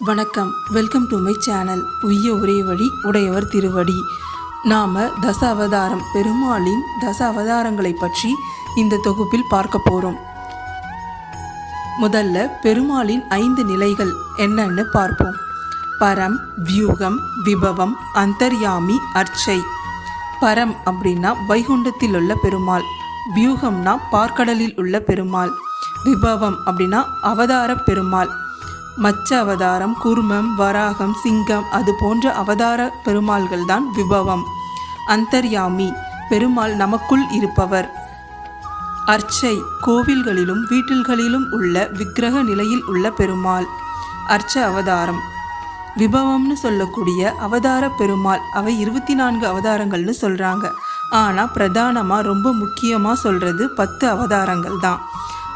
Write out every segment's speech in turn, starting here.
வணக்கம், welcome to my channel. உய்ய ஒரே வழி உடையவர் திருவடி. நாம் தச அவதாரம், பெருமாளின் தச அவதாரங்களை பற்றி இந்த தொகுப்பில் பார்க்க போகிறோம். முதல்ல பெருமாளின் 5 நிலைகள் என்னன்னு பார்ப்போம். பரம், வியூகம், விபவம், அந்தர்யாமி, அர்ச்சை. பரம் அப்படின்னா வைகுண்டத்தில் உள்ள பெருமாள். வியூகம்னா பார்க்கடலில் உள்ள பெருமாள். விபவம் அப்படின்னா அவதார பெருமாள். மச்ச அவதாரம், கூர்மம், வராகம், சிங்கம் அது போன்ற அவதார பெருமாள்கள் தான் விபவம். அந்தர்யாமி பெருமாள் நமக்குள் இருப்பவர். அர்ச்சை கோவில்களிலும் வீட்டில்களிலும் உள்ள விக்கிரக நிலையில் உள்ள பெருமாள். அர்ச்ச அவதாரம். விபவம்னு சொல்லக்கூடிய அவதார பெருமாள் அவை 24 அவதாரங்கள்னு சொல்கிறாங்க. ஆனால் பிரதானமாக ரொம்ப முக்கியமாக சொல்கிறது 10 அவதாரங்கள் தான்.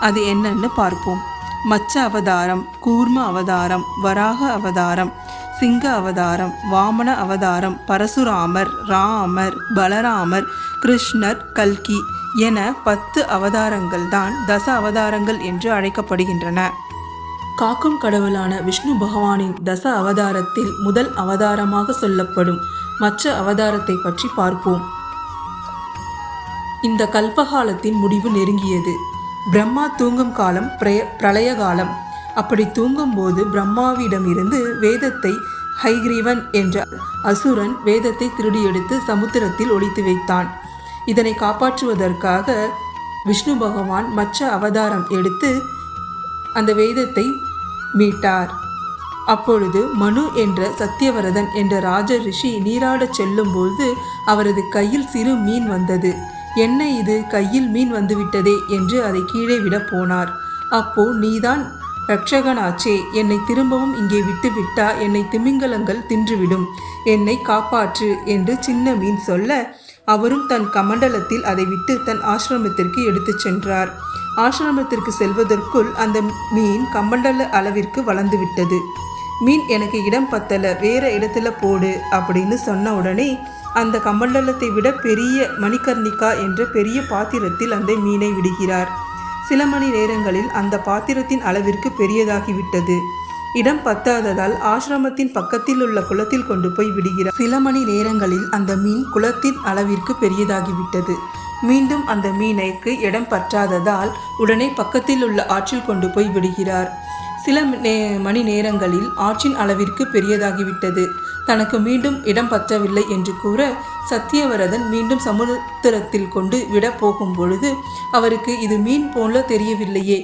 அது என்னன்னு பார்ப்போம். மச்ச அவதாரம், கூர்ம அவதாரம், வராக அவதாரம், சிங்க அவதாரம், வாமன அவதாரம், பரசுராமர், ராமர், பலராமர், கிருஷ்ணர், கல்கி என 10 அவதாரங்கள் தான் தச அவதாரங்கள் என்று அழைக்கப்படுகின்றன. காக்கும் கடவுளான விஷ்ணு பகவானின் தச அவதாரத்தில் முதல் அவதாரமாக சொல்லப்படும் மச்ச அவதாரத்தை பற்றி பார்ப்போம். இந்த கல்பகாலத்தின் முடிவு நெருங்கியது. பிரம்மா தூங்கும் காலம் பிரளய காலம். அப்படி தூங்கும்போது பிரம்மாவிடமிருந்து வேதத்தை ஹைகிரீவன் என்ற அசுரன் வேதத்தை திருடி எடுத்து சமுத்திரத்தில் ஒளித்து வைத்தான். இதனை காப்பாற்றுவதற்காக விஷ்ணு பகவான் மச்ச அவதாரம் எடுத்து அந்த வேதத்தை மீட்டார். அப்பொழுது மனு என்ற சத்தியவரதன் என்ற ராஜ ரிஷி நீராடச் செல்லும்போது அவரது கையில் சிறு மீன் வந்தது. என்ன இது, கையில் மீன் வந்துவிட்டதே என்று அதை கீழே விட போனார். அப்போ நீதான் ரட்சகனாச்சே, என்னை திரும்பவும் இங்கே விட்டுவிட்டா என்னை திமிங்கலங்கள் தின்றுவிடும், என்னை காப்பாற்று என்று சின்ன மீன் சொல்ல அவரும் தன் கமண்டலத்தில் அதை விட்டு தன் ஆசிரமத்திற்கு எடுத்து சென்றார். ஆசிரமத்திற்கு செல்வதற்குள் அந்த மீன் கமண்டல அளவிற்கு வளர்ந்துவிட்டது. மீன் எனக்கு இடம் பத்தல, வேற இடத்துல போடு அப்படின்னு சொன்ன உடனே அந்த கமண்டலத்தை விட பெரிய மணிகர்ணிகா என்ற பெரிய பாத்திரத்தில் அந்த மீனை விடுகிறார். சில மணி நேரங்களில் அந்த பாத்திரத்தின் அளவிற்கு பெரியதாகிவிட்டது. இடம் பத்தாததால் ஆசிரமத்தின் பக்கத்தில் உள்ள குளத்தில் கொண்டு போய் விடுகிறார். சில மணி நேரங்களில் அந்த மீன் குளத்தின் அளவிற்கு பெரியதாகிவிட்டது. மீண்டும் அந்த மீனுக்கு இடம் பற்றாததால் உடனே பக்கத்தில் உள்ள ஆற்றில் கொண்டு போய் விடுகிறார். சில மணி நேரங்களில் ஆற்றின் அளவிற்கு பெரியதாகிவிட்டது. தனக்கு மீண்டும் இடம் பற்றவில்லை என்று கூற சத்தியவரதன் மீண்டும் சமுத்திரத்தில் கொண்டு விட போகும் பொழுது அவருக்கு இது மீன் போல தெரியவில்லையே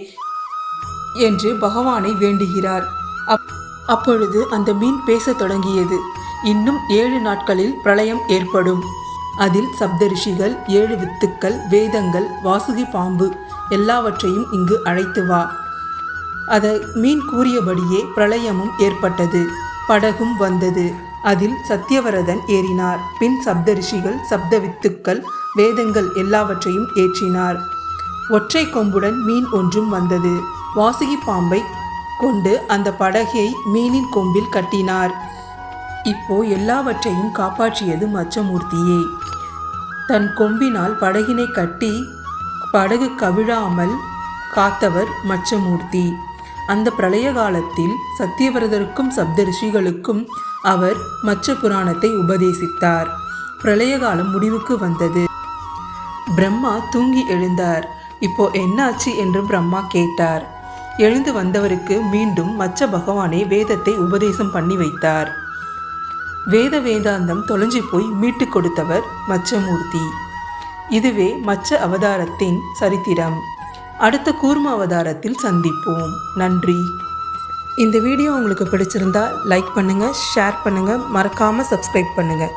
என்று பகவானை வேண்டுகிறார். அப்பொழுது அந்த மீன் பேசத் தொடங்கியது. இன்னும் 7 நாட்களில் பிரளயம் ஏற்படும். அதில் சப்தரிஷிகள், 7 வித்துக்கள், வேதங்கள், வாசுகி பாம்பு எல்லாவற்றையும் இங்கு அழைத்து வா. அதை மீன் கூறியபடியே பிரளயமும் ஏற்பட்டது. படகும் வந்தது. அதில் சத்தியவரதன் ஏறினார். பின் சப்தரிஷிகள், சப்த வித்துக்கள், வேதங்கள் எல்லாவற்றையும் ஏற்றினார். ஒற்றை கொம்புடன் மீன் ஒன்றும் வந்தது. வாசுகி பாம்பை கொண்டு அந்த படகை மீனின் கொம்பில் கட்டினார். இப்போ எல்லாவற்றையும் காப்பாற்றியது மச்சமூர்த்தியே. தன் கொம்பினால் படகினை கட்டி படகு கவிழாமல் காத்தவர் மச்சமூர்த்தி. அந்த பிரளய காலத்தில் சத்தியவரதருக்கும் சப்தரிஷிகளுக்கும் அவர் மச்ச புராணத்தை உபதேசித்தார். பிரளய காலம் முடிவுக்கு வந்தது. பிரம்மா தூங்கி எழுந்தார். இப்போ என்னாச்சு என்று பிரம்மா கேட்டார். எழுந்து வந்தவருக்கு மீண்டும் மச்ச பகவானே வேதத்தை உபதேசம் பண்ணி வைத்தார். வேதாந்தம் தொலைஞ்சி போய் மீட்டு கொடுத்தவர் மச்சமூர்த்தி. இதுவே மச்ச அவதாரத்தின் சரித்திரம். அடுத்த கூர்ம அவதாரத்தில் சந்திப்போம். நன்றி. இந்த வீடியோ உங்களுக்கு பிடிச்சிருந்தா லைக் பண்ணுங்கள், ஷேர் பண்ணுங்கள், மறக்காமல் சப்ஸ்கிரைப் பண்ணுங்கள்.